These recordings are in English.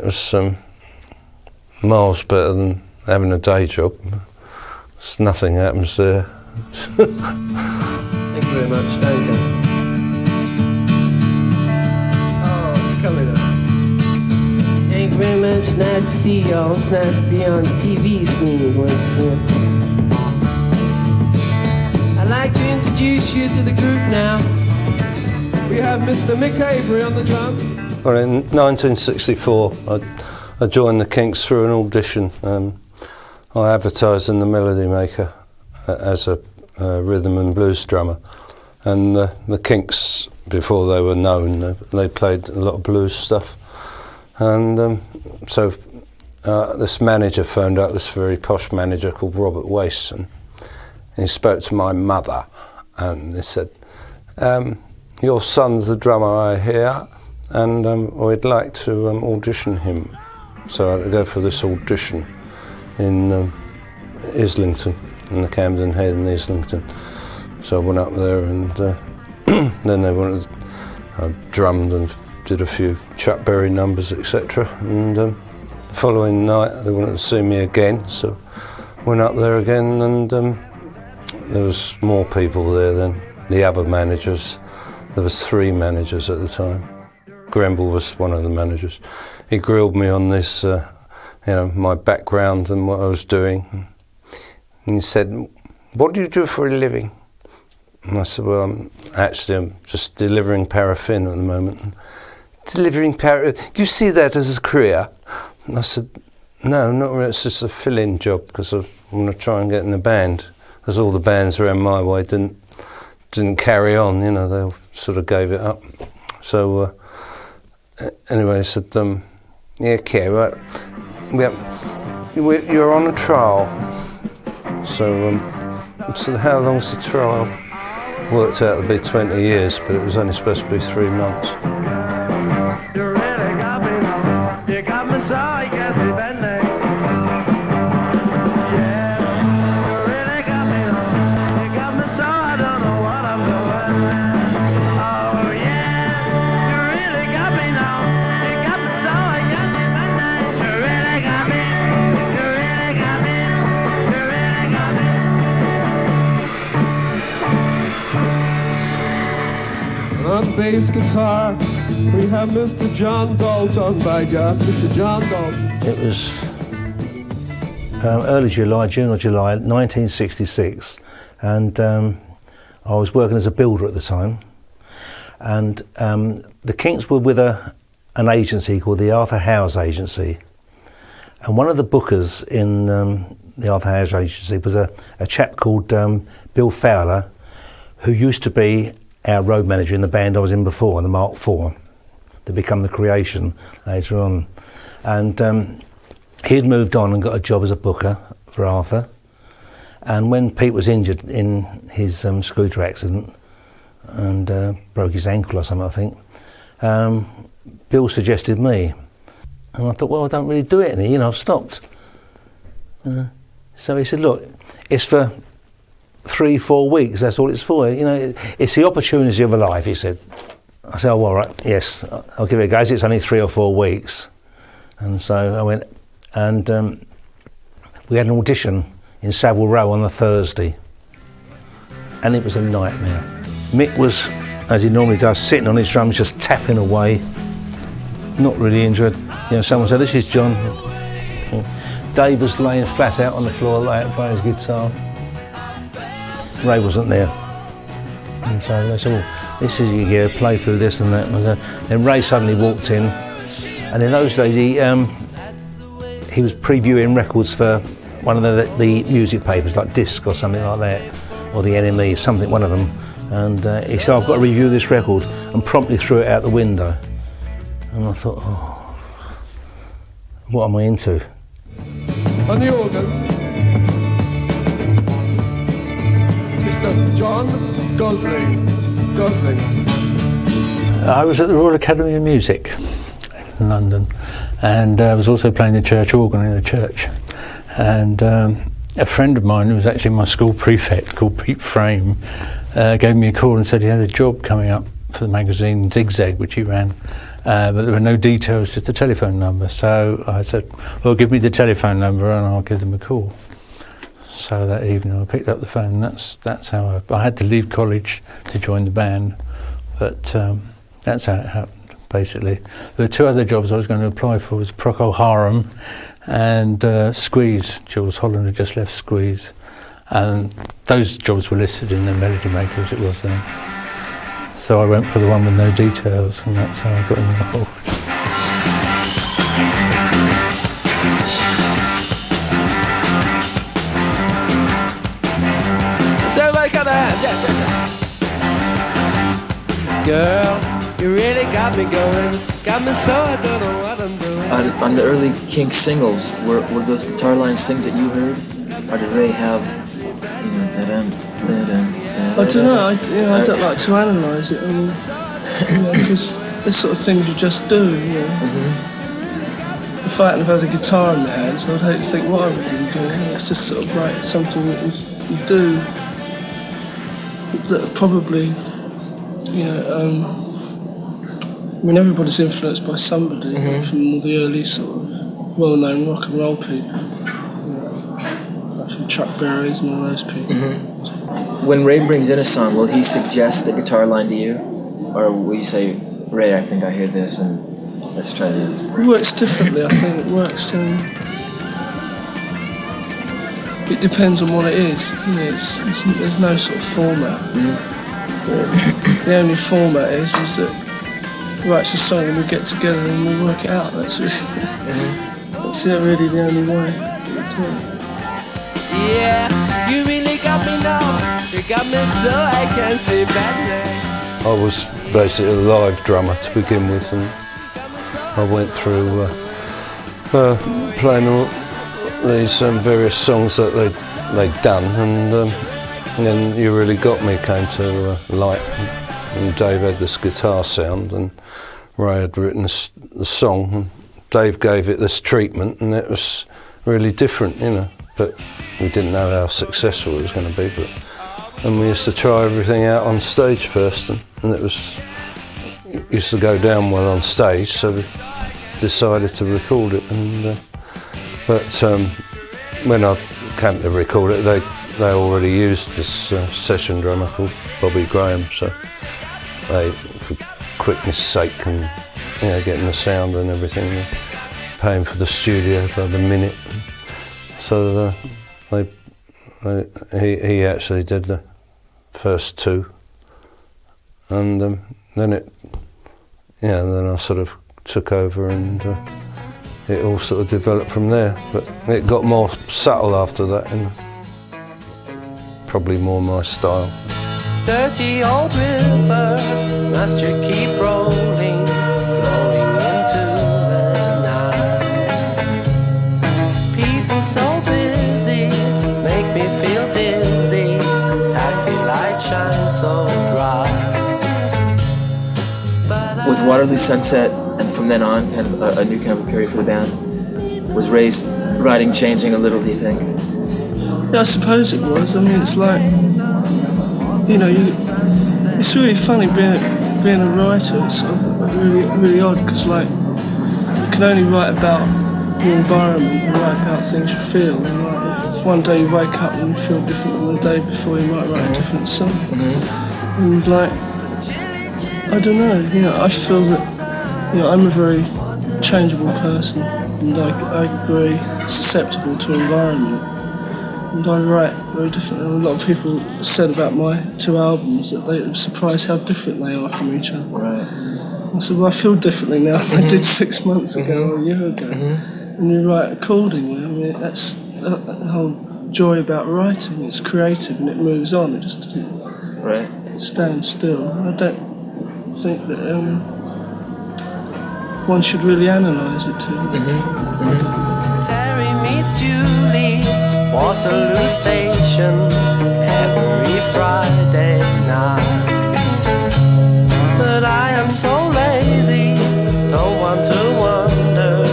was miles better than having a day job. Nothing happens there. Thank you very much, Duncan. Oh, it's coming up. Thank you very much. Nice to see y'all. It's nice to be on the TV screen once again. I'd like to introduce you to the group now. We have Mr. Mick Avery on the drums. Well, in 1964, I joined the Kinks through an audition. I advertised in the Melody Maker as a rhythm and blues drummer, and the Kinks, before they were known, they played a lot of blues stuff, and so this manager phoned up, this very posh manager called Robert Wace, and he spoke to my mother, and he said, "Your son's the drummer, I hear, and we'd like to audition him." So I had to go for this audition in Islington, in the Camden Head in Islington. So I went up there, and then they wanted, I drummed and did a few Chuck Berry numbers, etc. And the following night they wanted to see me again, so went up there again, and there was more people there than the other managers. There was 3 managers at the time. Grenville was one of the managers. He grilled me on this, my background and what I was doing. And he said, "What do you do for a living?" And I said, "Well, I'm just delivering paraffin at the moment." "Delivering paraffin? Do you see that as a career?" And I said, "No, not really. It's just a fill-in job because I want to try and get in a band. Because all the bands around my way didn't carry on, they sort of gave it up." So anyway, I said, "Yeah, okay, right. You're on a trial." So how long's the trial? Worked out to be 20 years, but it was only supposed to be 3 months. You really got me now. You got me so I guess you bend me. Yeah, you really got me now. You got me so I don't know what I'm doing. Oh yeah, you really got me now. You got me so I guess you bend me. You really got me. You really got me. You really got me. And on bass guitar, we have Mr. John Dalton, by God, Mr. John Dalton. It was early July, June or July 1966, and I was working as a builder at the time, and the Kinks were with an agency called the Arthur Howes Agency, and one of the bookers in the Arthur Howes Agency was a chap called Bill Fowler, who used to be our road manager in the band I was in before, the Mark IV, to become the Creation later on. And he'd moved on and got a job as a booker for Arthur. And when Pete was injured in his scooter accident and broke his ankle or something, I think, Bill suggested me. And I thought, well, I don't really do it any, I've stopped. So he said, look, it's for 3-4 weeks, that's all it's for. It's the opportunity of a life, he said. I said, oh, all right, yes, I'll give it a go. It's only 3 or 4 weeks. And so I went, and we had an audition in Savile Row on the Thursday. And it was a nightmare. Mick was, as he normally does, sitting on his drums, just tapping away, not really injured. Someone said, this is John. Dave was laying flat out on the floor, playing his guitar. Ray wasn't there. And so they said, well, this is your gear, play through this and that. And then Ray suddenly walked in, and in those days he was previewing records for one of the music papers, like Disc or something like that, or the NME, something, one of them. And he said, I've got to review this record, and promptly threw it out the window. And I thought, oh, what am I into? On the organ, Mr. John Gosling. I was at the Royal Academy of Music in London, and I was also playing the church organ in the church. And a friend of mine, who was actually my school prefect, called Pete Frame, gave me a call and said he had a job coming up for the magazine Zigzag, which he ran, but there were no details, just a telephone number. So I said, well, give me the telephone number and I'll give them a call. So that evening I picked up the phone. That's how I had to leave college to join the band, but that's how it happened, basically. There were two other jobs I was going to apply for, was Procol Harum and Squeeze. Jules Holland had just left Squeeze, and those jobs were listed in the Melody Maker as it was then. So I went for the one with no details, and that's how I got in the hole. So everybody got their hands, yes. Girl, you really got me going. Got me so I don't know what I'm doing. On the early Kinks singles, were those guitar lines things that you heard? Or did they have, you know, da-dum, da-dum, I don't know, I don't like to analyse it, because they're sort of things you just do, you know. Mm-hmm. If I hadn't had a guitar in my hands, I'd hate to think what I would be doing. It's just sort of like something that you do that probably, you know, I mean, everybody's influenced by somebody, from all the early sort of well-known rock and roll people, you know, like from Chuck Berry's and all those people. When Ray brings in a song, will he suggest a guitar line to you? Or will you say, Ray, I think I hear this and let's try this? It works differently, I think. It works, it depends on what it is. You know, there's no sort of format. The only format is that he writes a song and we get together and we work it out. That's really, that's really the only way to do it. Yeah, you really got me now. You got me so I can't sleep at night. I was basically a live drummer to begin with, and I went through playing all these various songs that they'd done, and then You Really Got Me came to light, and Dave had this guitar sound, and Ray had written the song, and Dave gave it this treatment, and it was really different, you know, but we didn't know how successful it was going to be. And we used to try everything out on stage first, and it used to go down well on stage, so we decided to record it. And but when I came to record it, they already used this session drummer called Bobby Graham, so they, for quickness sake and, you know, getting the sound and everything, they're paying for the studio by the minute. So he actually did the first two, and then I sort of took over, and it all sort of developed from there. But it got more subtle after that, and probably more my style. Dirty old river, must you keep rolling, flowing into the night. People so busy, make me feel dizzy. Taxi light shines so bright. Was Waterloo Sunset, and from then on, kind of a new kind of period for the band? Was Ray's writing changing a little, do you think? Yeah, I suppose it was. I mean, it's like, you know, it's really funny being a writer. It's sort of really odd, because like, you can only write about the environment and write about things you feel. And like, one day you wake up and you feel different than the day before, you might write a different song. And like, I don't know, you know, I feel that, you know, I'm a very changeable person, and I'm very susceptible to environment. And I write very differently. A lot of people said about my two albums that they were surprised how different they are from each other. Right. I said, well, I feel differently now than I did 6 months ago or a year ago. And you write accordingly. I mean, that's the whole joy about writing. It's creative and it moves on. It just doesn't stand still. I don't think that one should really analyse it too much. Terry meets Julie, Waterloo Station, every Friday night. But I am so lazy, don't want to wonder,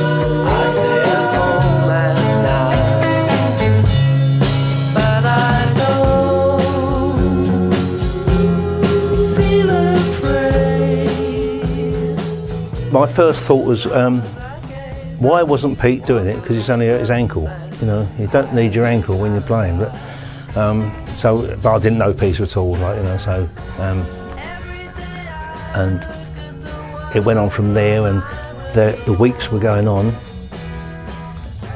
I stay at home at night. But I don't feel afraid. my first thought was, why wasn't Pete doing it? Because he's only hurt his ankle. You know, you don't need your ankle when you're playing. But but I didn't know Peter at all, like, you know. So and it went on from there, and the weeks were going on,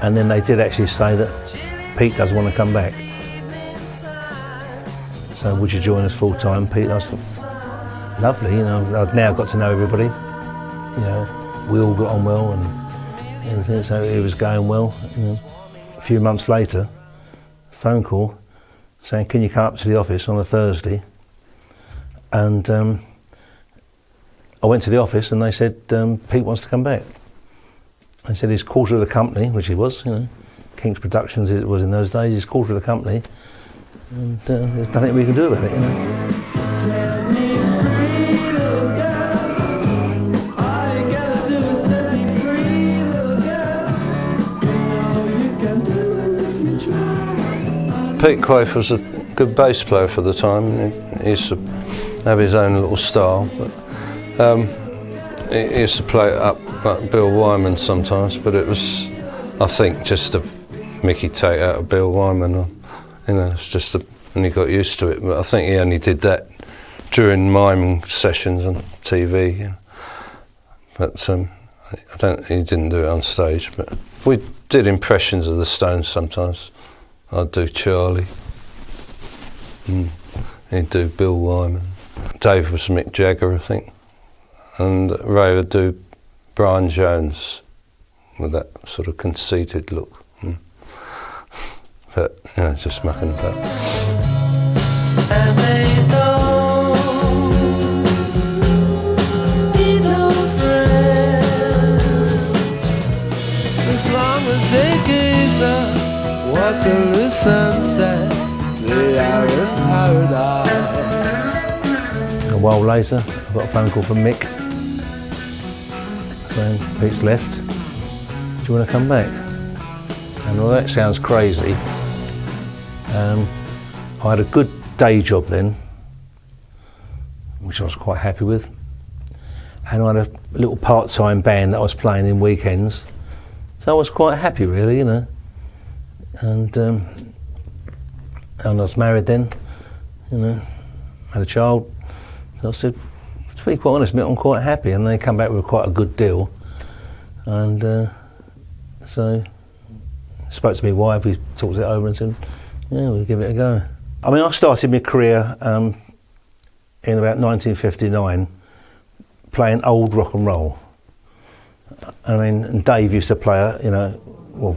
and then they did actually say that Pete doesn't want to come back. So would you join us full time, Pete? I thought, lovely, you know. I've now got to know everybody. You know, we all got on well and everything, so it was going well. You know. A few months later, phone call saying, can you come up to the office on a Thursday? And I went to the office and they said, Pete wants to come back. They said he's quarter of the company, which he was, you know, Kinks Productions it was in those days, he's quarter of the company, and there's nothing we can do about it, you know. Pete Quaife was a good bass player for the time. He used to have his own little style, but he used to play it up like Bill Wyman sometimes, but it was, I think, just a Mickey take out of Bill Wyman. You know, it's just and he got used to it. But I think he only did that during miming sessions on TV. You know. But he didn't do it on stage. But we did impressions of the Stones sometimes. I'd do Charlie, he'd do Bill Wyman. Dave was Mick Jagger, I think, and Ray would do Brian Jones with that sort of conceited look. But, you know, just mucking about. And they know, need no friend, as long as they gaze up Waterloo sunset, they are in paradise. A while later, I got a phone call from Mick saying Pete's left. Do you want to come back? And well, that sounds crazy. I had a good day job then, which I was quite happy with, and I had a little part-time band that I was playing in weekends, so I was quite happy, really, you know. And I was married then, you know, had a child. So I said, to be quite honest, I'm quite happy. And they come back with quite a good deal. And so I spoke to my wife, we talked it over and said, yeah, we'll give it a go. I mean, I started my career in about 1959 playing old rock and roll. I mean, and Dave used to play, you know, well,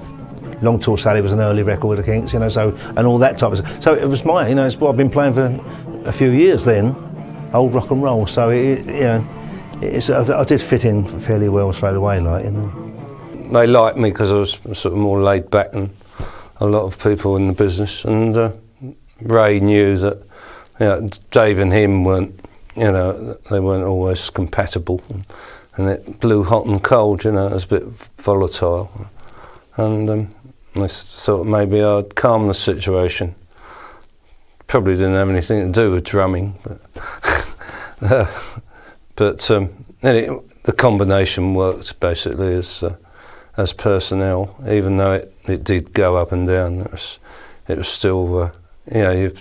Long Tall Sally was an early record with the Kinks, you know, so, and all that type of stuff. So it was mine, you know, it's what I've been playing for a few years then, old rock and roll. So, you know, I did fit in fairly well straight away, like, you know. They liked me because I was sort of more laid back than a lot of people in the business. And Ray knew that, you know, Dave and him weren't, you know, they weren't always compatible. And it blew hot and cold, you know, it was a bit volatile. And I thought maybe I'd calm the situation. Probably didn't have anything to do with drumming, but the combination worked basically as personnel. Even though it did go up and down, it was still you know,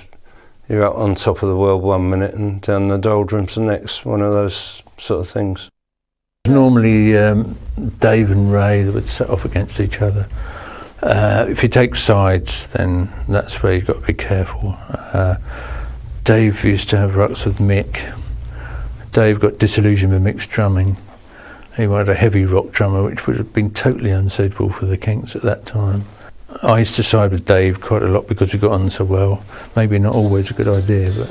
you're up on top of the world one minute and down the doldrums the next. One of those sort of things. Normally, Dave and Ray would set off against each other. If you take sides, then that's where you've got to be careful. Dave used to have rucks with Mick. Dave got disillusioned with Mick's drumming. He wanted a heavy rock drummer, which would have been totally unsuitable for the Kinks at that time. I used to side with Dave quite a lot because we got on so well. Maybe not always a good idea, but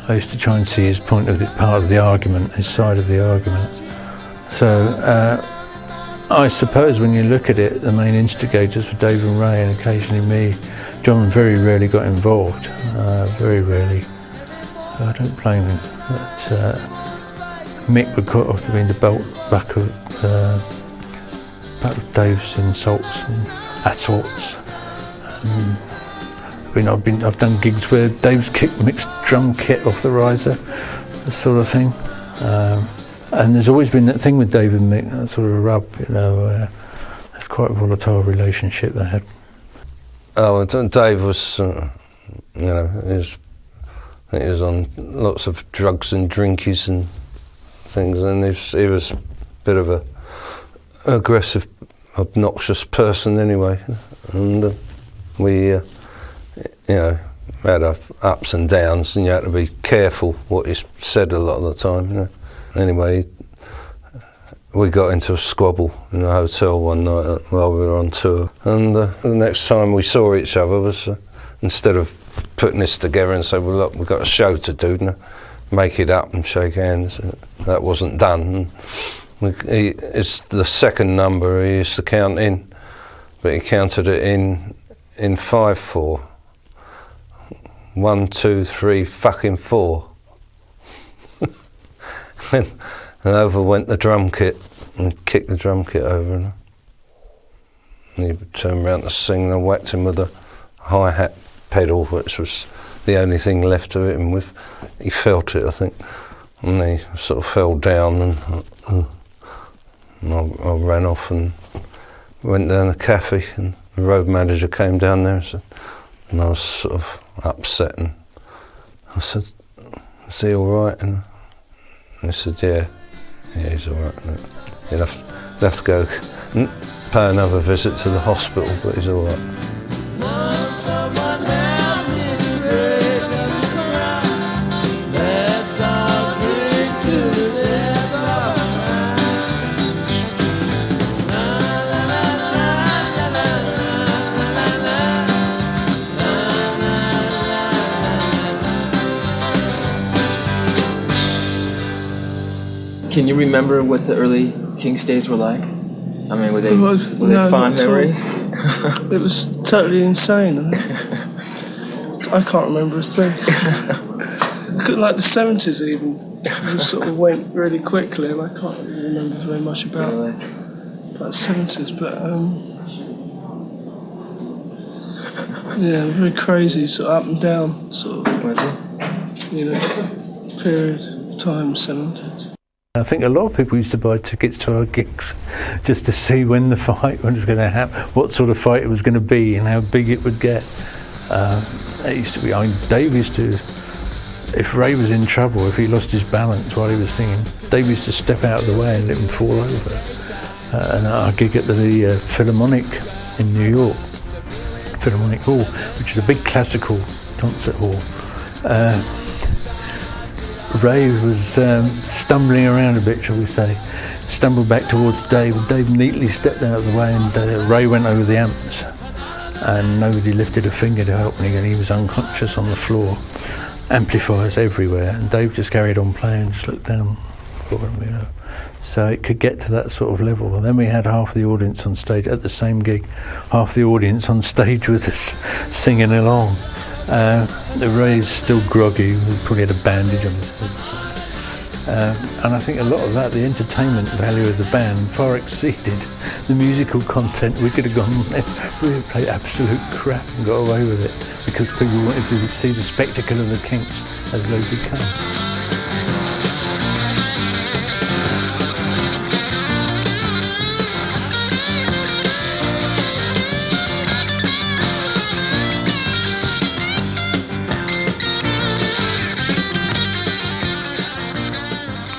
I used to try and see his part of the argument, his side of the argument. So I suppose when you look at it, the main instigators were Dave and Ray, and occasionally me. John very rarely got involved, very rarely. I don't blame him. But Mick would quite often be in the back of Dave's insults and assaults. I've done gigs where Dave's kicked Mick's drum kit off the riser, this sort of thing. And there's always been that thing with Dave and Mick, that sort of rub, you know, it's quite a volatile relationship they had. Oh, Dave was, you know, I think he was on lots of drugs and drinkies and things, and he was a bit of a aggressive, obnoxious person anyway. And we, you know, had our ups and downs, and you had to be careful what you said a lot of the time, you know. Anyway, we got into a squabble in a hotel one night while we were on tour, and the next time we saw each other was, instead of putting this together and say, well look, we've got a show to do, you know, make it up and shake hands, that wasn't done. It's the second number he used to count in, but he counted it in 5/4. 1, 2, 3, fucking 4. And over went the drum kit and kicked the drum kit over. And he turned around to sing, and I whacked him with a hi-hat pedal, which was the only thing left of it, and he felt it, I think. And he sort of fell down, and I ran off and went down a cafe, and the road manager came down there and said, and I was sort of upset, and I said, is he all right? And he said, yeah, he's all right. He'll have to go and pay another visit to the hospital, but he's all right. Can you remember what the early Kinks days were like? I mean, were they fond memories? It was totally insane. I can't remember a thing. Like the 70s even, it just sort of went really quickly, and I can't really remember very much about the 70s, but yeah, very crazy, sort of up and down, sort of, you know, period of time, 70s. I think a lot of people used to buy tickets to our gigs just to see when the fight was going to happen, what sort of fight it was going to be, and how big it would get. It used to be, I mean, Dave used to, if Ray was in trouble, if he lost his balance while he was singing, Dave used to step out of the way and let him fall over. And our gig at the Philharmonic in New York, Philharmonic Hall, which is a big classical concert hall, Ray was stumbling around a bit, shall we say, stumbled back towards Dave, and Dave neatly stepped out of the way, and Ray went over the amps, and nobody lifted a finger to help me, and he was unconscious on the floor, amplifiers everywhere, and Dave just carried on playing, just looked down for him, you know. So it could get to that sort of level. And then we had half the audience on stage at the same gig, half the audience on stage with us singing along. Ray's still groggy, he probably had a bandage on his head. And I think a lot of that, the entertainment value of the band far exceeded the musical content. We could have gone there, we played absolute crap and got away with it because people wanted to see the spectacle of the Kinks as they become.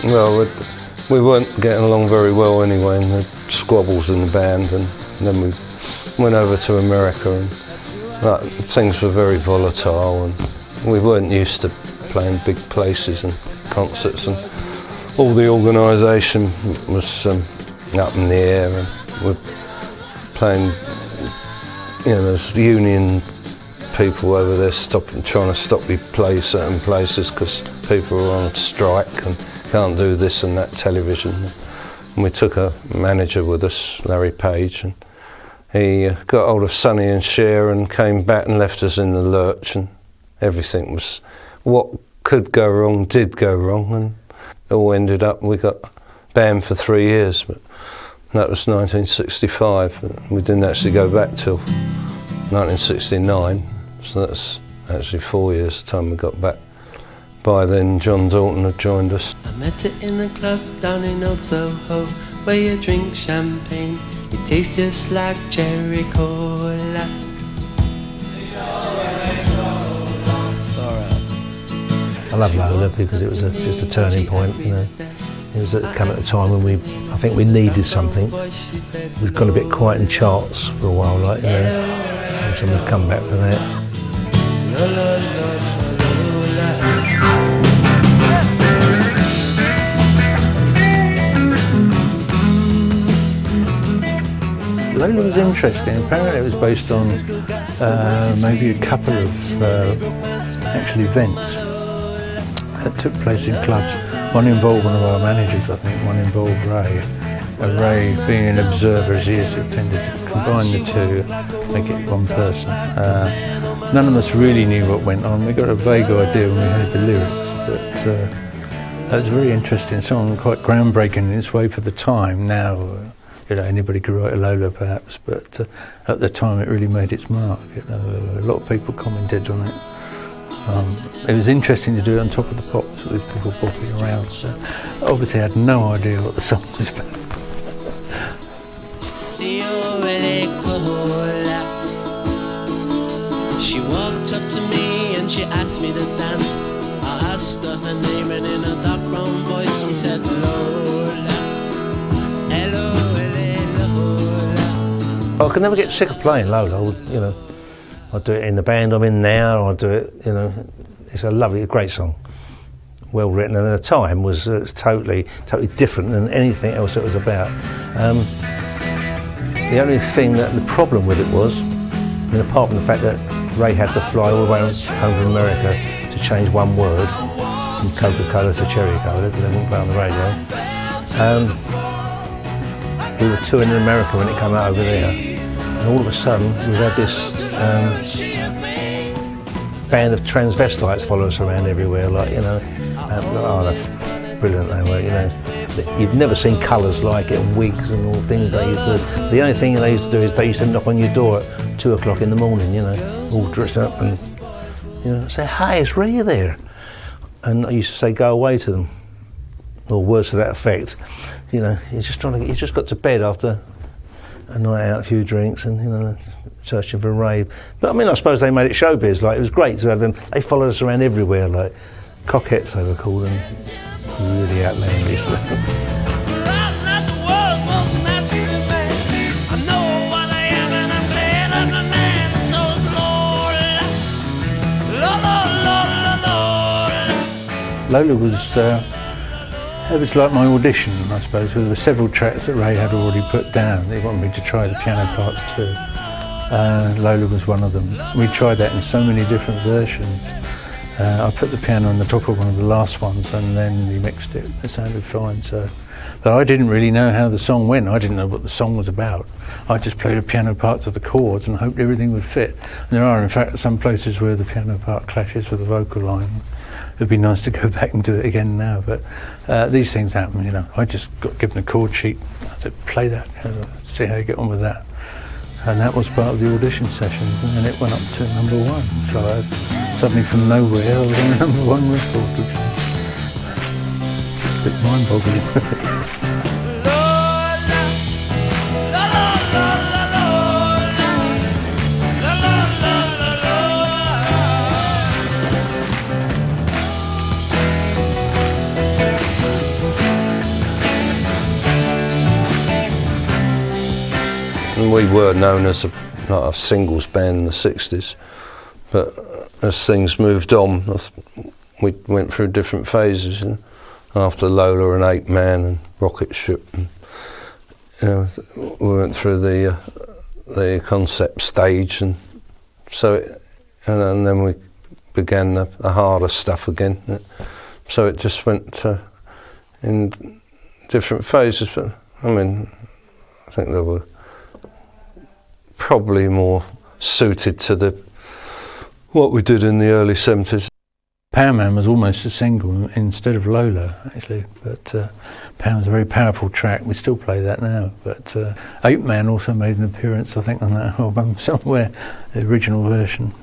Well, we weren't getting along very well anyway, and the squabbles in the band, and then we went over to America, and things were very volatile, and we weren't used to playing big places and concerts, and all the organisation was up in the air, and we're playing, you know, there's union people over there trying to stop you play certain places because people are on strike and can't do this and that television. And we took a manager with us, Larry Page, and he got hold of Sonny and Cher and came back and left us in the lurch, and everything was, what could go wrong did go wrong, and it all ended up, we got banned for 3 years, but that was 1965. We didn't actually go back till 1969, so that's actually 4 years the time we got back. by then John Dalton had joined us. I met her in a club down in Old Soho, where you drink champagne. It tastes just like cherry cola. I love Lola because it was just a turning point, you know. It was come at a time when I think we needed something. We've gone a bit quiet in charts for a while, like, you know, and so we've come back for that. Lola was interesting. Apparently it was based on maybe a couple of actual events that took place in clubs. One involved one of our managers, I think, one involved Ray. Ray, being an observer as he is, tended to combine the two, make it one person. None of us really knew what went on. We got a vague idea when we heard the lyrics, but that was a very interesting song, quite groundbreaking in its way for the time. Now, you know, anybody could write a Lola perhaps, but at the time it really made its mark. You know, a lot of people commented on it. It was interesting to do it on Top of the Pops with people bopping around. So obviously I had no idea what the song was about. She walked up to me and she asked me to dance. I asked her her name and in a dark brown voice she said Lola. Hello, Lola. I could never get sick of playing Lola. I would, you know, I'd do it in the band I'm in now, I'd do it, you know, it's a lovely, great song. Well written, and at the time was totally different than anything else it was about. The only thing the problem with it was, I mean, apart from the fact that Ray had to fly all the way home from America to change one word from Coca-Cola to Cherry Cola, because they wouldn't play on the radio. We were touring in America when it came out over there, and all of a sudden we had this band of transvestites follow us around everywhere, like, you know, oh, that's brilliant they were, you know. You've never seen colours like it, and wigs and all things they used to do. The only thing they used to do is they used to knock on your door at 2 o'clock in the morning, you know, all dressed up, and, you know, say, "Hi, it's Ray there." And I used to say, "Go away" to them, or words to that effect. You know, you just got to bed after a night out, a few drinks, and, you know, searching for a rave. But I mean, I suppose they made it showbiz. Like, it was great to have them. They followed us around everywhere, like coquettes they were called, and really outlandish. Lola was it was like my audition, I suppose. There were several tracks that Ray had already put down. They wanted me to try the piano parts too. Lola was one of them. We tried that in so many different versions. I put the piano on the top of one of the last ones, and then we mixed it. It sounded fine. But I didn't really know how the song went. I didn't know what the song was about. I just played a piano part to the chords and hoped everything would fit. And there are, in fact, some places where the piano part clashes with the vocal line. It'd be nice to go back and do it again now, but these things happen, you know. I just got given a chord sheet. I said, play that, see how you get on with that. And that was part of the audition sessions, and then it went up to #1. So suddenly from nowhere, I was on the #1 record, which was a bit mind-boggling. And we were known as a singles band in the 60s, but as things moved on, we went through different phases. And after Lola and 8 Man and Rocket Ship, and, you know, we went through the concept stage, and so and then we began the harder stuff again. So it just went in different phases. But I mean, I think there were probably more suited to what we did in the early 70s. Power Man was almost a single instead of Lola, actually, but Power was a very powerful track. We still play that now, but 8 Man also made an appearance, I think, on that album somewhere, the original version.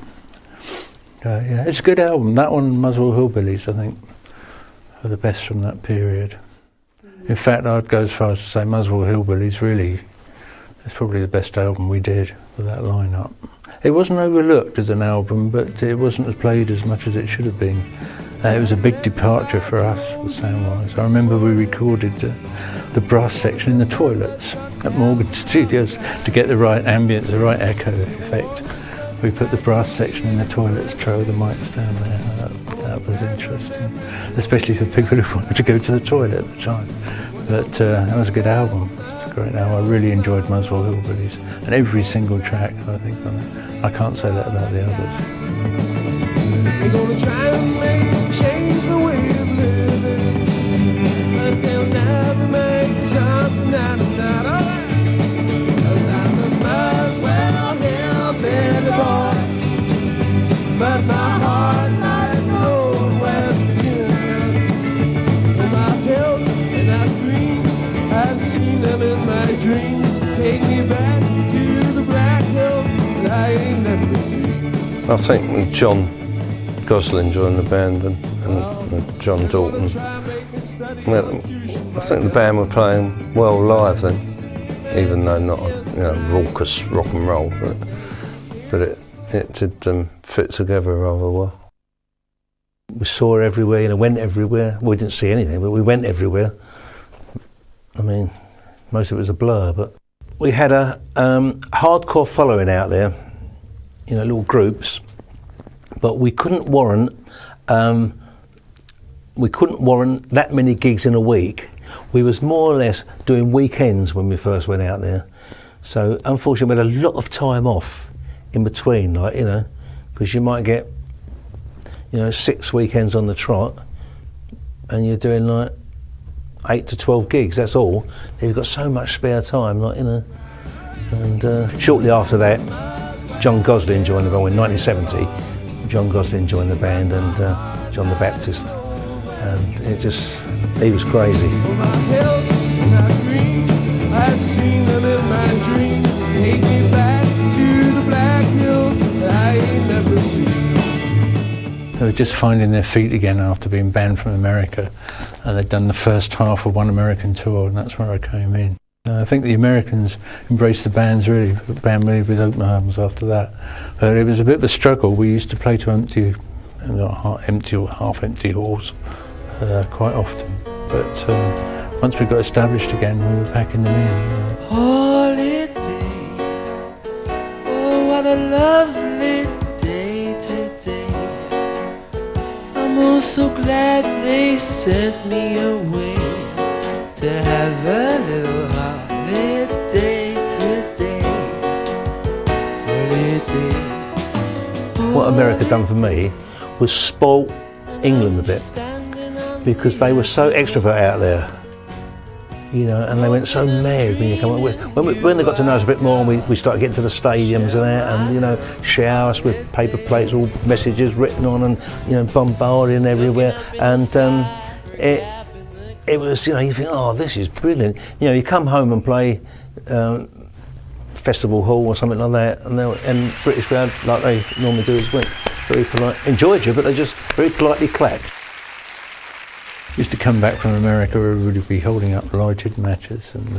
Yeah, it's a good album. That one, Muswell Hillbillies, I think, are the best from that period. In fact, I'd go as far as to say Muswell Hillbillies really is probably the best album we did with that lineup. It wasn't overlooked as an album, but it wasn't played as much as it should have been. It was a big departure for us, the sound-wise. I remember we recorded the brass section in the toilets at Morgan Studios to get the right ambience, the right echo effect. We put the brass section in the toilets, throw the mics down there. That was interesting, especially for people who wanted to go to the toilet at the time. But that was a good album. It's a great album. I really enjoyed Muswell Hillbillies, and every single track, I think, on it. I can't say that about the others. They're gonna try and change the way of living, but they'll never make something out of that. Alright, 'cause I'm a Muswell hillbilly boy, but my heart lies in West Virginia. And my pills and I dream, I've seen them in my dreams. Take me back to the Black Hills that I ain't never seen. I think with John Gosling joined the band and John Dalton, well, I think the band were playing well live then, even though not raucous rock and roll, but it did fit together rather well. We saw everywhere, went everywhere. Well, we didn't see anything, but we went everywhere. I mean, most of it was a blur, but we had a hardcore following out there, little groups. But we couldn't warrant that many gigs in a week. We was more or less doing weekends when we first went out there. So unfortunately, we had a lot of time off in between, because you might get, 6 weekends on the trot, and you're doing like 8 to 12 gigs. That's all. You've got so much spare time, And shortly after that, John Gosling joined the band in 1970. John Gosling joined the band, and John the Baptist, and he was crazy. I've seen them in my dreams. Take me back to the Black Hills that I ain't never seen. They were just finding their feet again after being banned from America, and they'd done the first half of one American tour, and that's where I came in. I think the Americans embraced the band with open arms after that. But it was a bit of a struggle. We used to play to empty or half-empty halls quite often. But once we got established again, we were packing them in. Holiday, oh what a lovely day today. I'm oh so glad they sent me away to have a little holiday today. Holiday. What America done for me was spoilt England a bit, because they were so extrovert out there, and they went so mad when you come when they got to know us a bit more, and we started getting to the stadiums and that, and shower us with paper plates, all messages written on, and bombarding everywhere, and it was, you think, oh, this is brilliant. You come home and play Festival Hall or something like that, and British crowd, like they normally do, is went very polite, enjoyed you, but they just very politely clapped. Used to come back from America, we would be holding up lighted matches and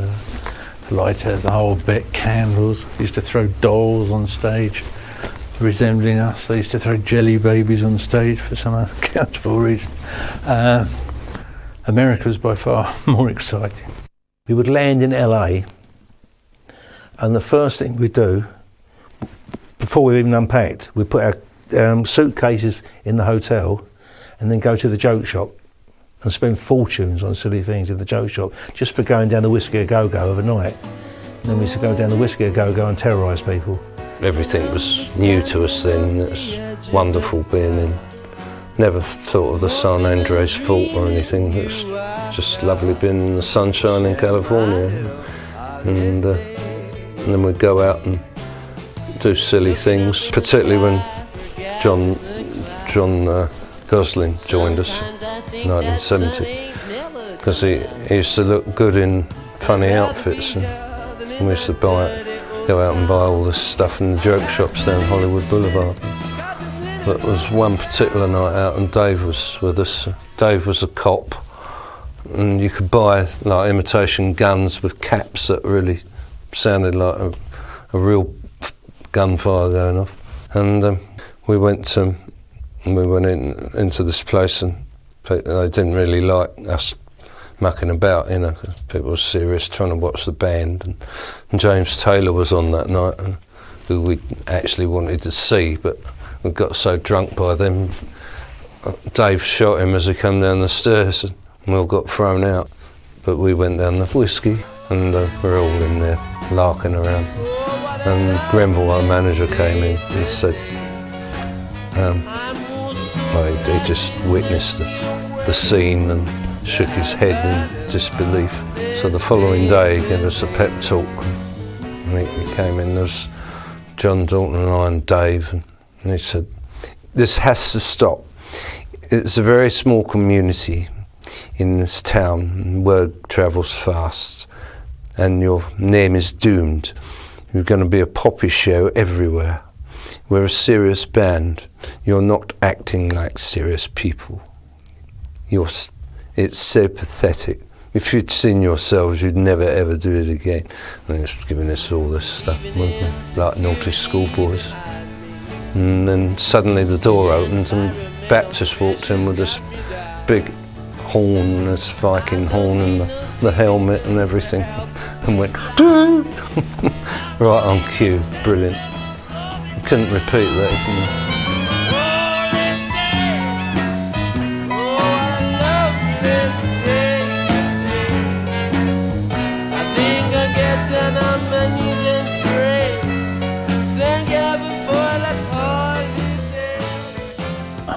lighters, the whole bit, candles. Used to throw dolls on stage resembling us. They used to throw jelly babies on stage for some unaccountable reason. America was by far more exciting. We would land in LA, and the first thing we'd do, before we even unpacked, we'd put our suitcases in the hotel and then go to the joke shop and spend fortunes on silly things in the joke shop just for going down the Whiskey A Go-Go overnight. And then we used to go down the Whiskey A Go-Go and terrorise people. Everything was new to us then, and it's wonderful being in. Never thought of the San Andreas Fault or anything. It was just lovely being in the sunshine in California. And then we'd go out and do silly things, particularly when John Gosling joined us in 1970, because he used to look good in funny outfits, and we used to go out and buy all this stuff in the joke shops down Hollywood Boulevard. But there was one particular night out and Dave was with us. Dave was a cop, and you could buy like imitation guns with caps that really sounded like a real gunfire going off. And we went into this place, and they didn't really like us mucking about, you know, 'cause people were serious trying to watch the band. And James Taylor was on that night, who we actually wanted to see, but we got so drunk by then. Dave shot him as he came down the stairs, and we all got thrown out. But we went down the whiskey, and we're all in there larking around. And Grenville, our manager, came in and said, he just witnessed the scene and shook his head in disbelief. So the following day he gave us a pep talk, and he came in, there was John Dalton and I and Dave, and he said, "This has to stop. It's a very small community in this town, and word travels fast, and your name is doomed. You're going to be a poppy show everywhere. We're a serious band. You're not acting like serious people. It's so pathetic. If you'd seen yourselves, you'd never ever do it again." And he's giving us all this stuff, like naughty schoolboys. And then suddenly the door opened and Baptist walked in with this big horn, this Viking horn, and the helmet and everything, and went right on cue. Brilliant. You couldn't repeat that, can you?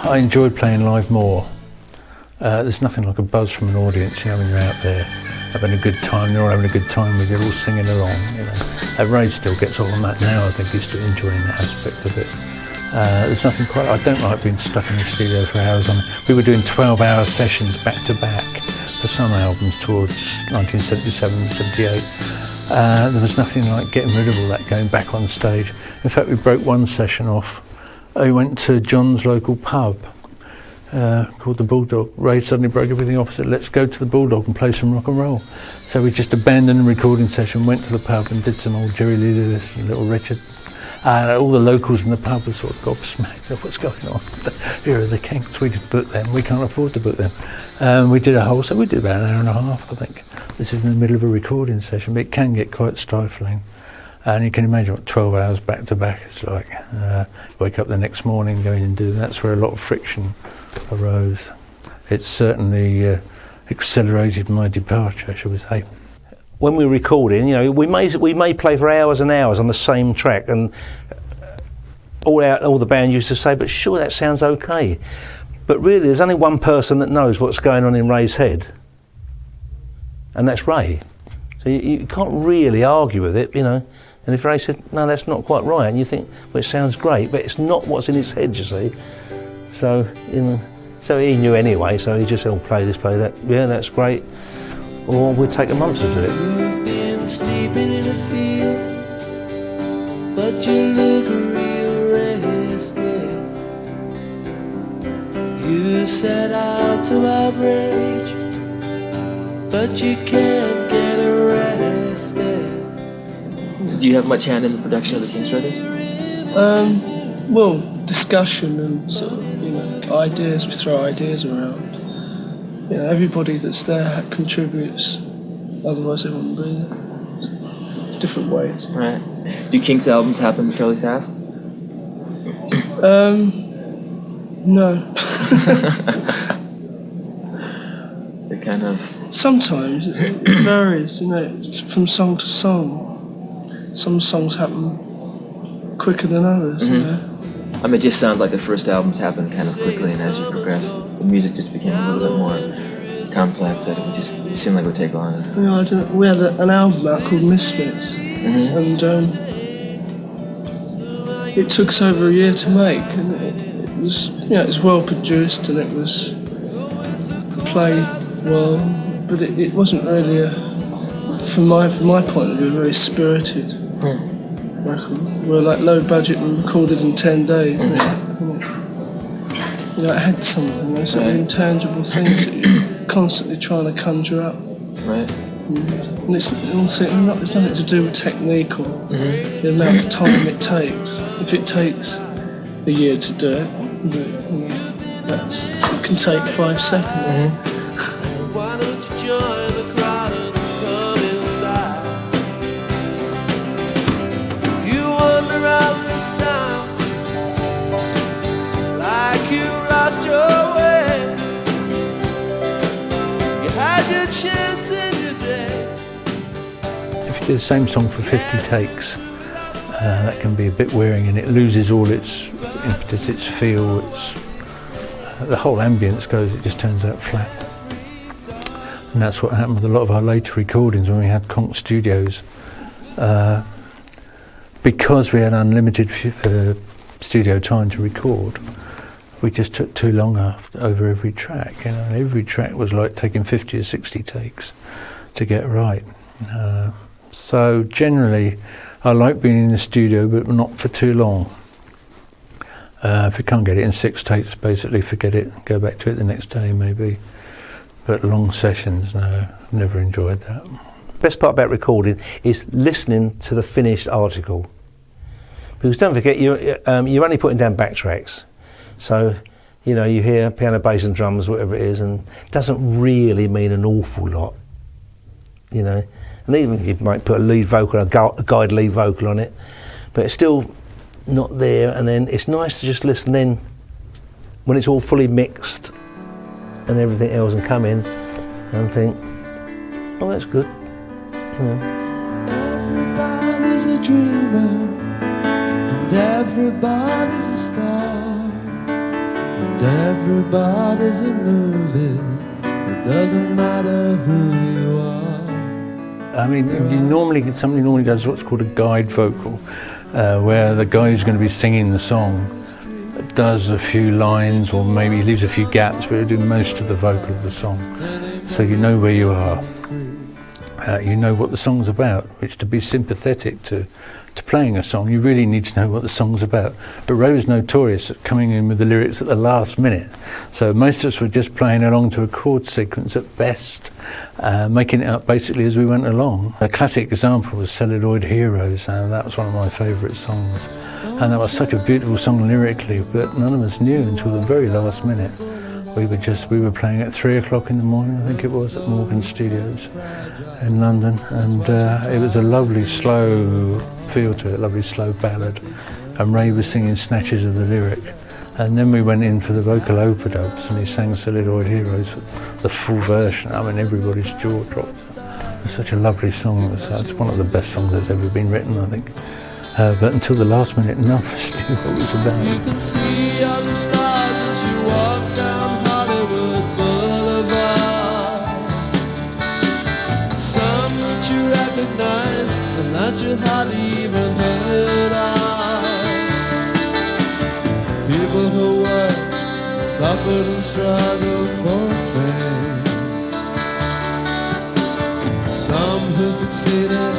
I enjoyed playing live more. There's nothing like a buzz from an audience, you know, when you're out there having a good time, they're all having a good time with you, all singing along, you know. Ray still gets all on that now, I think he's still enjoying that aspect of it. There's nothing quite, I don't like being stuck in the studio for hours on. We were doing 12-hour sessions back to back for some albums towards 1977, 78. There was nothing like getting rid of all that, going back on stage. In fact, we broke one session off. I went to John's local pub called the Bulldog. Ray suddenly broke everything off and said, "Let's go to the Bulldog and play some rock and roll." So we just abandoned the recording session, went to the pub and did some old Jerry Lee Lewis and Little Richard. All the locals in the pub were sort of gobsmacked at what's going on. Here are the Kinks, we did book them, we can't afford to book them. We did a whole, so we did about an hour and a half, I think. This is in the middle of a recording session, but it can get quite stifling. And you can imagine what 12 hours back to back is like. Wake up the next morning, going and do that. That's where a lot of friction arose. It certainly accelerated my departure, shall we say. When we're recording, you know, we may play for hours and hours on the same track, and all the band used to say, "But sure, that sounds okay." But really, there's only one person that knows what's going on in Ray's head, and that's Ray. So you can't really argue with it, you know. And if Ray said, "No, that's not quite right," and you think, "Well, it sounds great," but it's not what's in his head, you see. So, you know, so he knew anyway. So he just said, "Play this, play that. Yeah, that's great." Or we'll take a month to do it. You've been sleeping in a field, but you look real rested. You set out to outrage, but you can't get arrested. Do you have much hand in the production of the Kinks records? Well, discussion and sort of, you know, ideas. We throw ideas around. You know, everybody that's there contributes. Otherwise, they wouldn't be there. Different ways. Right. Do Kinks albums happen fairly fast? No. They kind of. Sometimes it varies, you know, from song to song. Some songs happen quicker than others, you know. I mean, it just sounds like the first albums happened kind of quickly, and as you progressed, the music just became a little bit more complex. That it seemed like it would take longer. You know, we had an album out called Misfits, and it took us over a year to make, and it was, you know, it was well produced and it was played well, but it wasn't really from my point of view, a very spirited record. We were like low budget and recorded in 10 days. You know, it had something, those sort of intangible things that you're constantly trying to conjure up. Right. And it's nothing to do with technique or the amount of time it takes. If it takes a year to do it, it can take 5 seconds. Why don't you join the crowd and come inside? You wander around this town like you lost your way. You had your chance in your day. If you do the same song for 50 takes, that can be a bit wearing, and it loses all its impetus, its feel, the whole ambience goes, it just turns out flat. And that's what happened with a lot of our later recordings when we had Conk Studios. Because we had unlimited studio time to record, we just took too long over every track. You know, and every track was like taking 50 or 60 takes to get right. So generally, I like being in the studio, but not for too long. If you can't get it in 6 takes, basically forget it, go back to it the next day maybe. But long sessions, no, I've never enjoyed that. Best part about recording is listening to the finished article. Because don't forget, you're only putting down backtracks. So, you know, you hear piano, bass and drums, whatever it is, and it doesn't really mean an awful lot, you know. And even you might put a lead vocal, a guide lead vocal on it, but it's still not there. And then it's nice to just listen then when it's all fully mixed and everything else and come in and think, oh, that's good, you know. Everybody's a dreamer, and everybody's a star, and everybody's in movies. It doesn't matter who you are. I mean, somebody normally does what's called a guide vocal, where the guy who's going to be singing the song does a few lines, or maybe leaves a few gaps, but he'll do most of the vocal of the song. So you know where you are. You know what the song's about, which to be sympathetic to playing a song, you really need to know what the song's about. But Ray was notorious at coming in with the lyrics at the last minute. So most of us were just playing along to a chord sequence at best, making it up basically as we went along. A classic example was Celluloid Heroes, and that was one of my favourite songs. And that was such a beautiful song lyrically, but none of us knew until the very last minute. We were playing at 3 o'clock in the morning, I think it was, at Morgan Studios in London, and it was a lovely slow feel to it, lovely slow ballad, and Ray was singing snatches of the lyric, and then we went in for the vocal overdubs and he sang Celluloid Heroes, the full version. I mean, everybody's jaw dropped. It was such a lovely song. It's one of the best songs that's ever been written, I think. But until the last minute, none of us knew what it was about. You can see all the stars as you walk down Hollywood Boulevard. Some that you recognize, some that you hardly even heard of. People who work, suffered and struggled for fame. Some who succeeded,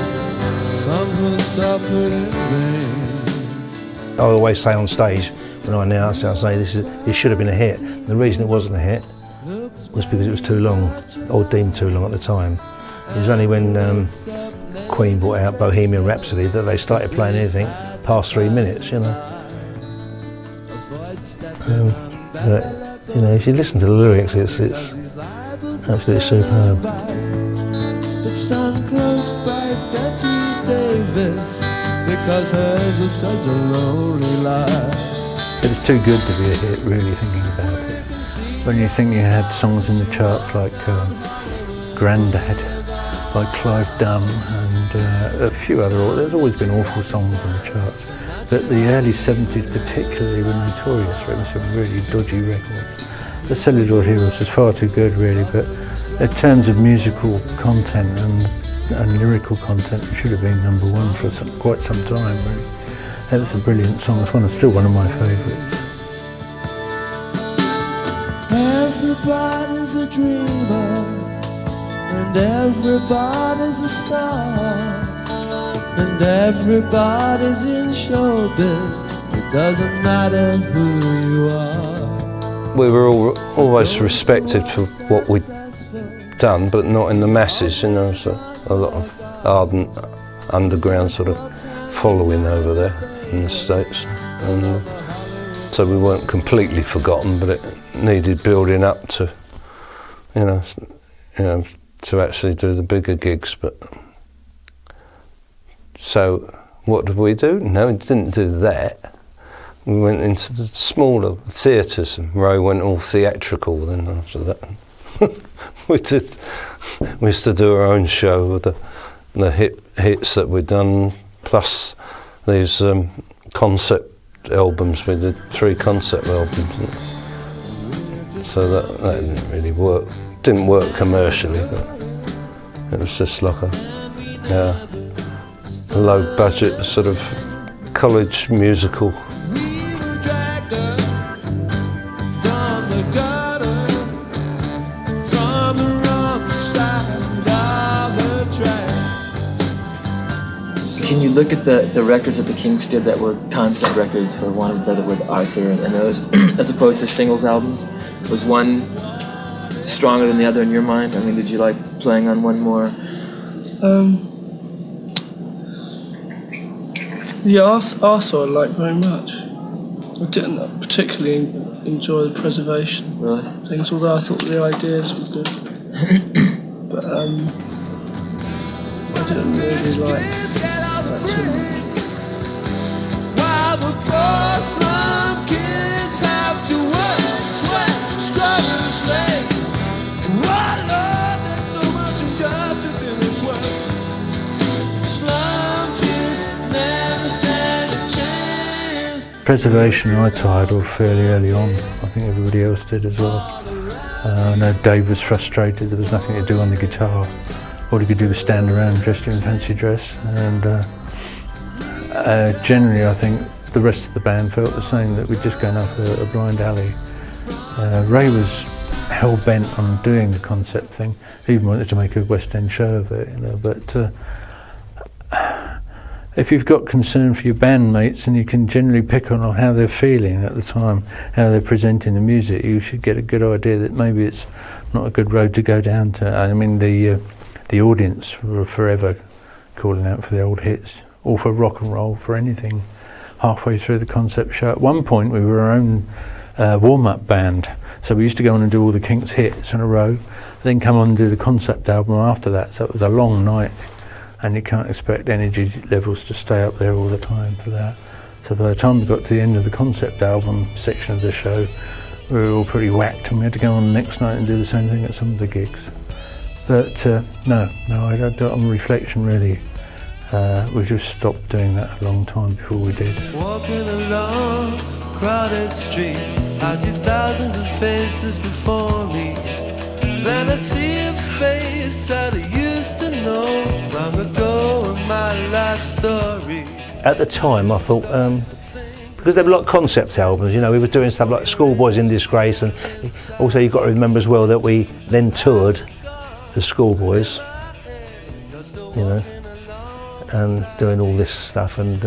some who suffered in vain. I always say on stage, when I announce it, I say this should have been a hit. And the reason it wasn't a hit was because it was too long, or deemed too long at the time. It was only when Queen brought out Bohemian Rhapsody that they started playing anything past 3 minutes, you know. But, you know, if you listen to the lyrics, it's absolutely superb. It's done close by Betty Davis, because hers was such a lonely life. It was too good to be a hit, really, thinking about it. When you think you had songs in the charts like Grandad by Clive Dunn and a few other, there's always been awful songs in the charts. But the early 70s particularly were notorious for some really dodgy records. The Celluloid Heroes was far too good, really, but in terms of musical content and lyrical content, it should have been #1 for quite some time, really. It was a brilliant song. It's still one of my favourites. Everybody's a dreamer, and everybody's a star, and everybody's in showbiz. It doesn't matter who you are. we were always respected for what we'd done, but not in the masses, you know, so a lot of ardent underground sort of following over there in the States. And so we weren't completely forgotten, but it needed building up to, you know, to actually do the bigger gigs. But so what did we do? No, we didn't do that. We went into the smaller theatres, and Ray went all theatrical then after that. we used to do our own show with the hits that we'd done, plus these concept albums. We did 3 concept albums. So that didn't really work. Didn't work commercially, but it was just like a low budget sort of college musical. Can you look at the records that the Kinks did that were concept records, for want of a better word, Arthur, and those, as opposed to singles albums? Was one stronger than the other in your mind? I mean, did you like playing on one more? Yeah, Arthur I liked very much. I didn't particularly enjoy the preservation things, although I thought the ideas were good. But I didn't really like that too much. While the poor slum kids have to work, sweat, struggle, and slave. Why, Lord, there's so much injustice in this world. Slum kids never stand a chance. Preservation I titled fairly early on. I think everybody else did as well. I know Dave was frustrated, there was nothing to do on the guitar. All he could do was stand around dressed in fancy dress, and generally I think the rest of the band felt the same, that we'd just gone up a blind alley. Ray was hell-bent on doing the concept thing. He even wanted to make a West End show of it, you know, but if you've got concern for your bandmates and you can generally pick on how they're feeling at the time, how they're presenting the music, you should get a good idea that maybe it's not a good road to go down to. I mean, the audience were forever calling out for the old hits, or for rock and roll, for anything, halfway through the concept show. At one point we were our own warm-up band, so we used to go on and do all the Kinks hits in a row, then come on and do the concept album after that, so it was a long night, and you can't expect energy levels to stay up there all the time for that. So by the time we got to the end of the concept album section of the show, we were all pretty whacked, and we had to go on the next night and do the same thing at some of the gigs. But no, on reflection really, we just stopped doing that a long time before we did. Walking along crowded street, I see thousands of faces before me. Then I see a face that I used to know long ago in my life story. At the time I thought, because they were like concept albums, you know, we were doing stuff like Schoolboys in Disgrace, and also you've got to remember as well that we then toured the Schoolboys, you know, and doing all this stuff and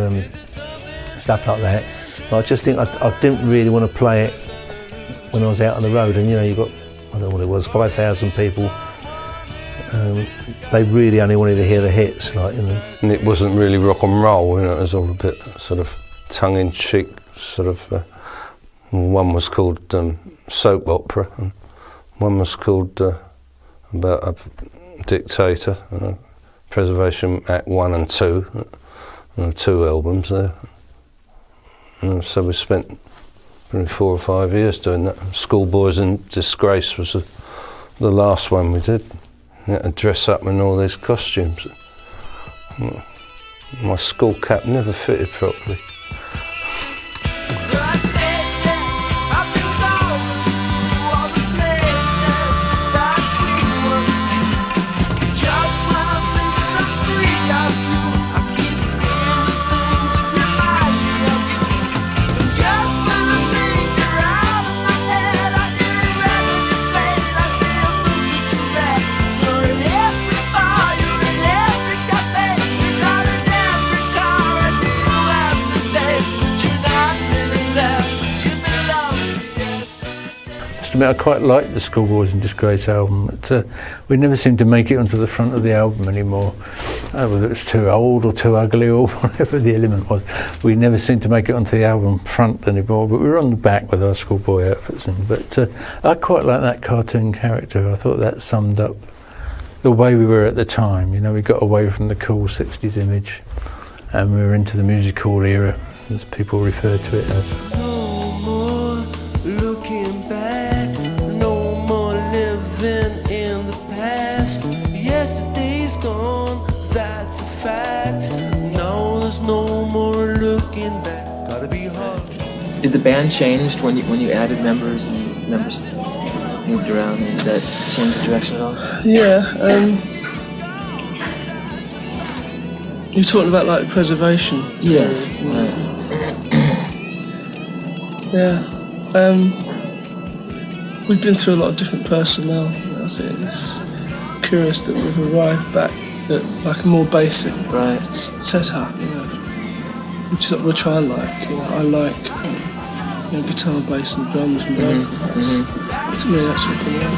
stuff like that. But I just think I didn't really want to play it when I was out on the road, and you know, you got, I don't know what it was, 5,000 people. They really only wanted to hear the hits, like, you know. And it wasn't really rock and roll, you know, it was all a bit sort of tongue-in-cheek, sort of. One was called Soap Opera, and one was called about a dictator, Preservation Act 1 and 2, 2 albums there. And so we spent probably 4 or 5 years doing that. Schoolboys in Disgrace was the last one we did. You had to dress up in all these costumes. My skull cap never fitted properly. must admit I quite liked the Schoolboys in Disgrace album. We never seemed to make it onto the front of the album anymore, whether it was too old or too ugly or whatever the element was. We never seemed to make it onto the album front anymore, but we were on the back with our schoolboy outfits. But I quite like that cartoon character. I thought that summed up the way we were at the time. You know, we got away from the cool 60s image and we were into the music hall era, as people refer to it as. No more looking back, no more living in the past. Yesterday's gone, that's a fact. Now there's no more looking back. Gotta be hard. Did the band change when you added members and members moved around? Did that change the direction at all? Yeah. You're talking about like preservation. Yes. Yeah. We've been through a lot of different personnel. I think it's curious that we've arrived back at like a more basic setup, you know, which I like. You know, I like guitar, bass, and drums and vocals. To me, that's what we are.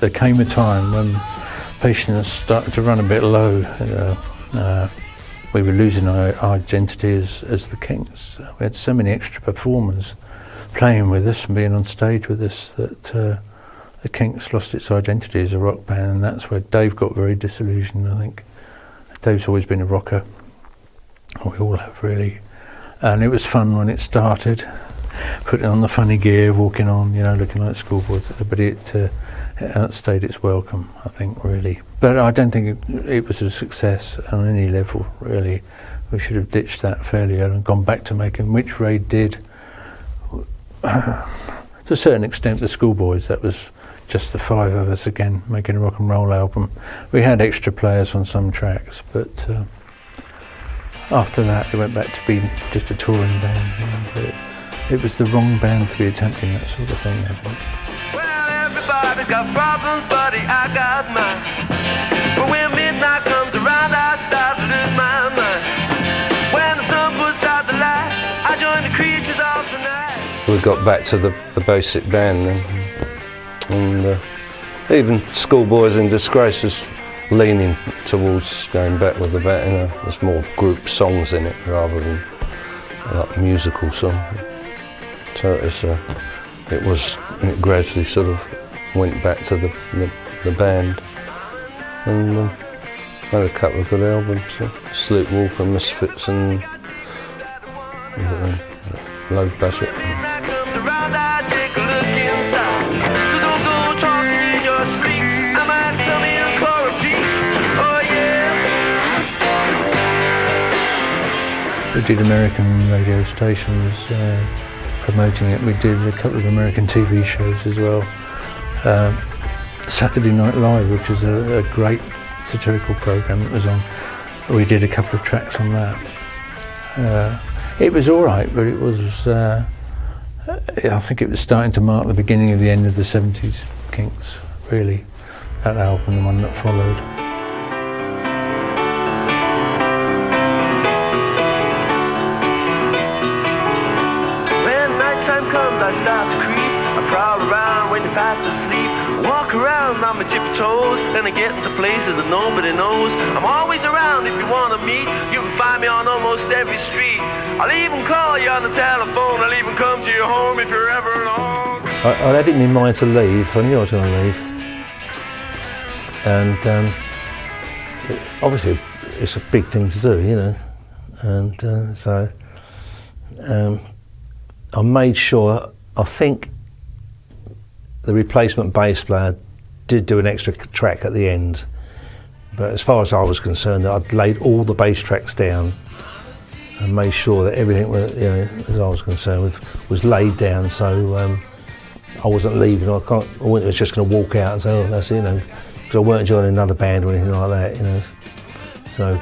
There came a time when patience started to run a bit low. We were losing our identity as the Kinks. We had so many extra performers playing with us and being on stage with us that the Kinks lost its identity as a rock band, and that's where Dave got very disillusioned, I think. Dave's always been a rocker. We all have, really. And it was fun when it started, putting on the funny gear, walking on, looking like schoolboys, but it outstayed its welcome, I think, really. But I don't think it was a success on any level, really. We should have ditched that fairly early and gone back to making, which Ray did. To a certain extent, the Schoolboys, that was just the five of us again, making a rock and roll album. We had extra players on some tracks, but after that, it went back to being just a touring band. But it was the wrong band to be attempting that sort of thing, I think. Everybody's got problems, buddy, I got mine. But when midnight comes around, I start to lose my mind. When the sun puts out the light, I join the creatures of the night. We got back to the basic band then, and even Schoolboys in Disgrace is leaning towards going back with the band. There's more group songs in it rather than like musical song. So it gradually sort of went back to the band, and had a couple of good albums, Sleepwalker, Misfits, and Low Budget. We did American radio stations promoting it. We did a couple of American TV shows as well. Saturday Night Live, which is a great satirical program that was on. We did a couple of tracks on that. It was all right, but it was, I think it was starting to mark the beginning of the end of the 70s Kinks, really, that album, the one that followed. I start to creep, I prowl around when you're fast asleep. Walk around on my tippy toes, then I get into places that nobody knows. I'm always around if you want to meet. You can find me on almost every street. I'll even call you on the telephone. I'll even come to your home if you're ever alone. I had it in mind to leave. I knew I was going to leave. And obviously it's a big thing to do, And so I made sure, I think the replacement bass player did do an extra track at the end, but as far as I was concerned, I'd laid all the bass tracks down and made sure that everything, as I was concerned, was laid down, so I wasn't leaving. I wasn't just going to walk out and say, oh, that's it, because I weren't joining another band or anything like that, So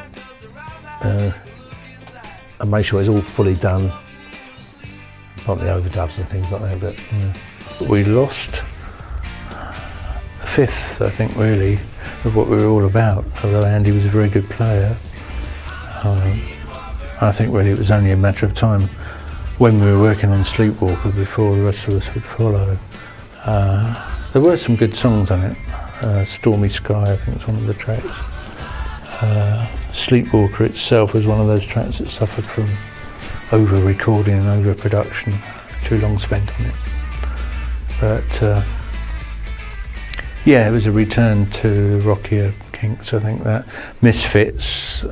and make sure it's all fully done. Not the overdubs and things like that, but We lost a fifth, I think, really, of what we were all about, although Andy was a very good player. I think really it was only a matter of time when we were working on Sleepwalker before the rest of us would follow. There were some good songs on it. Stormy Sky, I think, was one of the tracks. Sleepwalker itself was one of those tracks that suffered from over-recording and over-production, too long spent on it. But yeah, it was a return to rockier Kinks, I think. That Misfits,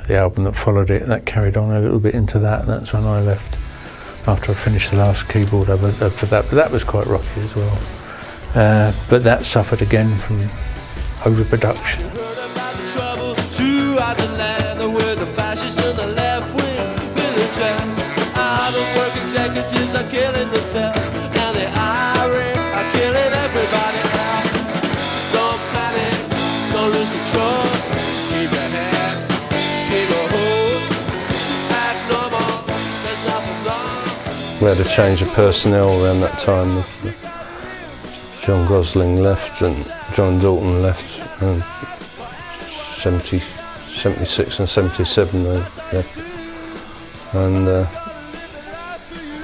the album that followed it, that carried on a little bit into that, and that's when I left after I finished the last keyboard for that, but that was quite rocky as well. But that suffered again from overproduction. Heard about the trouble throughout the land with the fascists and the left-wing militants. Out-of-work executives are killing themselves, and the IRA are killing everybody else. Don't panic, don't lose control. Keep your head, keep your hold. Act normal, there's nothing wrong. We had a change of personnel around that time. John Gosling left and John Dalton left. 76 and 77 they left. And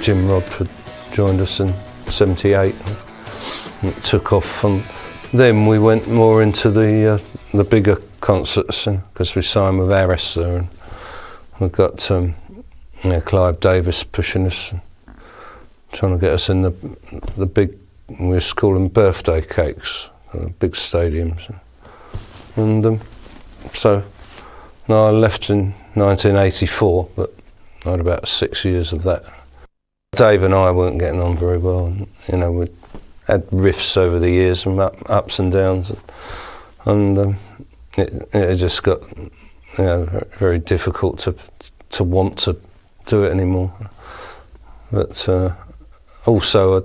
Jim Rodford joined us in 78. And it took off, and then we went more into the bigger concerts because we signed with Arista, and we got Clive Davis pushing us, and trying to get us in the big. We used to call them birthday cakes, big stadiums, and so no, I left in 1984, but I had about 6 years of that. Dave and I weren't getting on very well, and, we had rifts over the years and ups and downs, and it just got very difficult to want to do it anymore. But also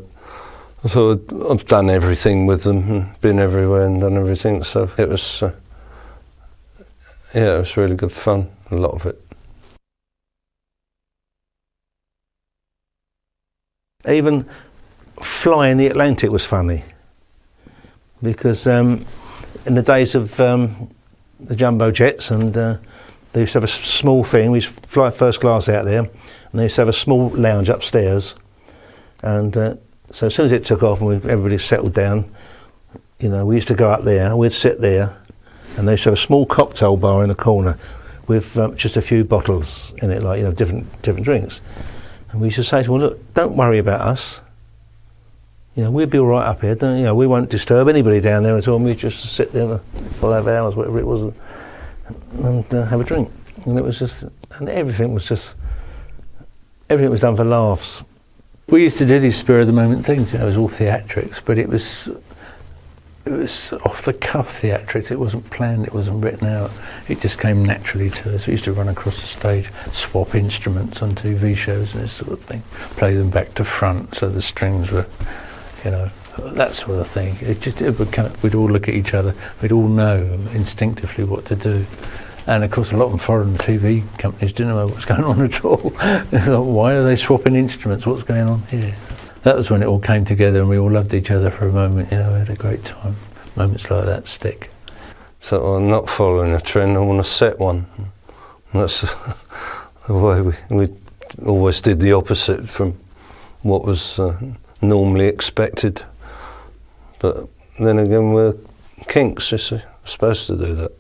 I thought I've done everything with them and been everywhere and done everything, so it was it was really good fun, a lot of it. even flying the Atlantic was funny, because in the days of the jumbo jets, and they used to have a small thing, we used to fly first class out there, and they used to have a small lounge upstairs, and so as soon as it took off and everybody settled down, you know, we used to go up there, we'd sit there, and they used to have a small cocktail bar in the corner with just a few bottles in it, like, you know, different drinks. And we used to say to them, look, don't worry about us. You know, we'll be all right up here. Don't, you know, we won't disturb anybody down there at all. We just sit there for 5 hours, whatever it was, and have a drink. And it was just, and everything was done for laughs. We used to do these spur of the moment things. You know, it was all theatrics, but it was off the cuff theatrics. It wasn't planned. It wasn't written out. It just came naturally to us. We used to run across the stage, swap instruments on TV shows and this sort of thing, play them back to front so the strings were, you know, that sort of thing. We'd all look at each other. We'd all know instinctively what to do. And of course, a lot of foreign TV companies didn't know what was going on at all. They thought, why are they swapping instruments? What's going on here? That was when it all came together, and we all loved each other for a moment. You know, we had a great time. Moments like that stick. So I'm not following a trend. I want to set one. And that's the way we always did the opposite from what was normally expected. But then again, we're Kinks, you see, we're supposed to do that.